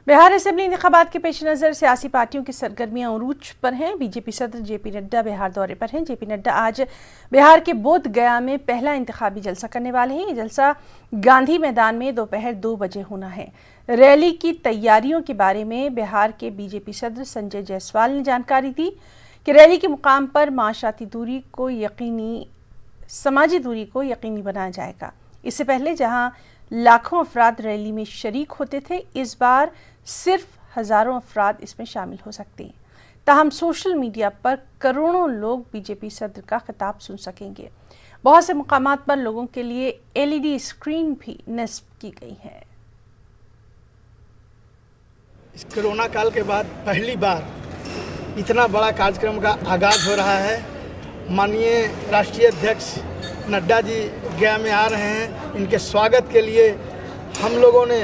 Bihar assembly इंतखाबात के पेश नज़र सियासी पार्टियों की सरगर्मियां उरूज पर हैं। बीजेपी सदर जेपी नड्डा बिहार दौरे पर हैं। जेपी नड्डा आज बिहार के बोध गया में पहला इंतखाबी जलसा करने वाले हैं। ये जलसा गांधी मैदान में दोपहर 2 बजे होना है। रैली की तैयारियों के बारे में बिहार के बीजेपी सदर संजय जायसवाल ने जानकारी दी कि रैली के मुकाम पर समाजी दूरी को यकीनी बनाया जाएगा। इससे पहले जहां लाखों अफराद रैली में शरीक होते थे, इस बार सिर्फ हजारों अफराद इसमें शामिल हो सकते हैं। ताहम सोशल मीडिया पर करोड़ों लोग बीजेपी सदर का खिताब सुन सकेंगे। बहुत से मुकामात पर लोगों के लिए LED स्क्रीन भी नस्ब की गई है। इस कोरोना काल के बाद पहली बार इतना बड़ा कार्यक्रम का आगाज हो रहा है। माननीय राष्ट्रीय अध्यक्ष नड्डा जी गया में आ रहे हैं। इनके स्वागत के लिए हम लोगों ने,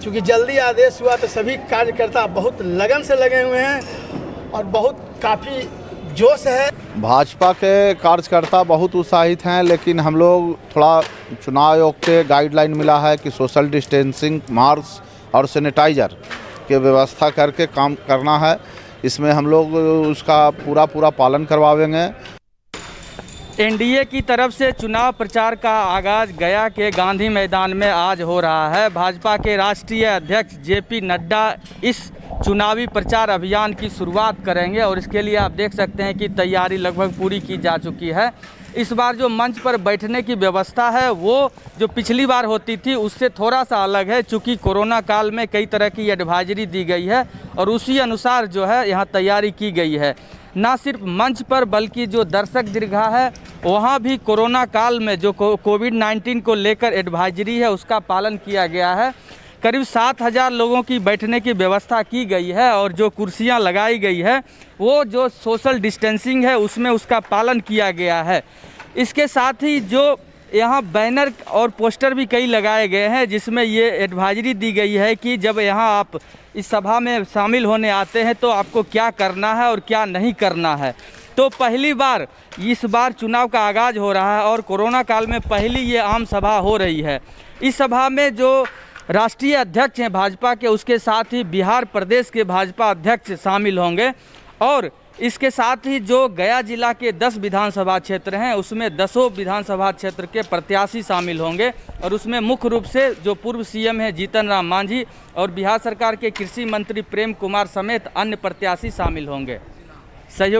चूँकि जल्दी आदेश हुआ तो सभी कार्यकर्ता बहुत लगन से लगे हुए हैं और बहुत काफ़ी जोश है। भाजपा के कार्यकर्ता बहुत उत्साहित हैं, लेकिन हम लोग थोड़ा चुनाव आयोग के गाइडलाइन मिला है कि सोशल डिस्टेंसिंग, मास्क और सैनिटाइजर की व्यवस्था करके काम करना है। इसमें हम लोग उसका पूरा पालन करवाएंगे। एनडीए की तरफ से चुनाव प्रचार का आगाज गया के गांधी मैदान में आज हो रहा है। भाजपा के राष्ट्रीय अध्यक्ष जेपी नड्डा इस चुनावी प्रचार अभियान की शुरुआत करेंगे और इसके लिए आप देख सकते हैं कि तैयारी लगभग पूरी की जा चुकी है। इस बार जो मंच पर बैठने की व्यवस्था है वो जो पिछली बार होती थी उससे थोड़ा सा अलग है, चूँकि कोरोना काल में कई तरह की एडवाइजरी दी गई है और उसी अनुसार जो है यहाँ तैयारी की गई है। ना सिर्फ मंच पर बल्कि जो दर्शक दीर्घा है वहाँ भी कोरोना काल में जो कोविड-19 को लेकर एडवाइजरी है उसका पालन किया गया है। करीब 7,000 लोगों की बैठने की व्यवस्था की गई है और जो कुर्सियां लगाई गई है वो जो सोशल डिस्टेंसिंग है उसमें उसका पालन किया गया है। इसके साथ ही जो यहाँ बैनर और पोस्टर भी कई लगाए गए हैं जिसमें ये एडवाइजरी दी गई है कि जब यहाँ आप इस सभा में शामिल होने आते हैं तो आपको क्या करना है और क्या नहीं करना है। तो पहली बार इस बार चुनाव का आगाज़ हो रहा है और कोरोना काल में पहली ये आम सभा हो रही है। इस सभा में जो राष्ट्रीय अध्यक्ष हैं भाजपा के, उसके साथ ही बिहार प्रदेश के भाजपा अध्यक्ष शामिल होंगे और इसके साथ ही जो गया जिला के 10 विधानसभा क्षेत्र हैं उसमें 10 विधानसभा क्षेत्र के प्रत्याशी शामिल होंगे और उसमें मुख्य रूप से जो पूर्व CM हैं जीतन राम मांझी और बिहार सरकार के कृषि मंत्री प्रेम कुमार समेत अन्य प्रत्याशी शामिल होंगे। सहयोग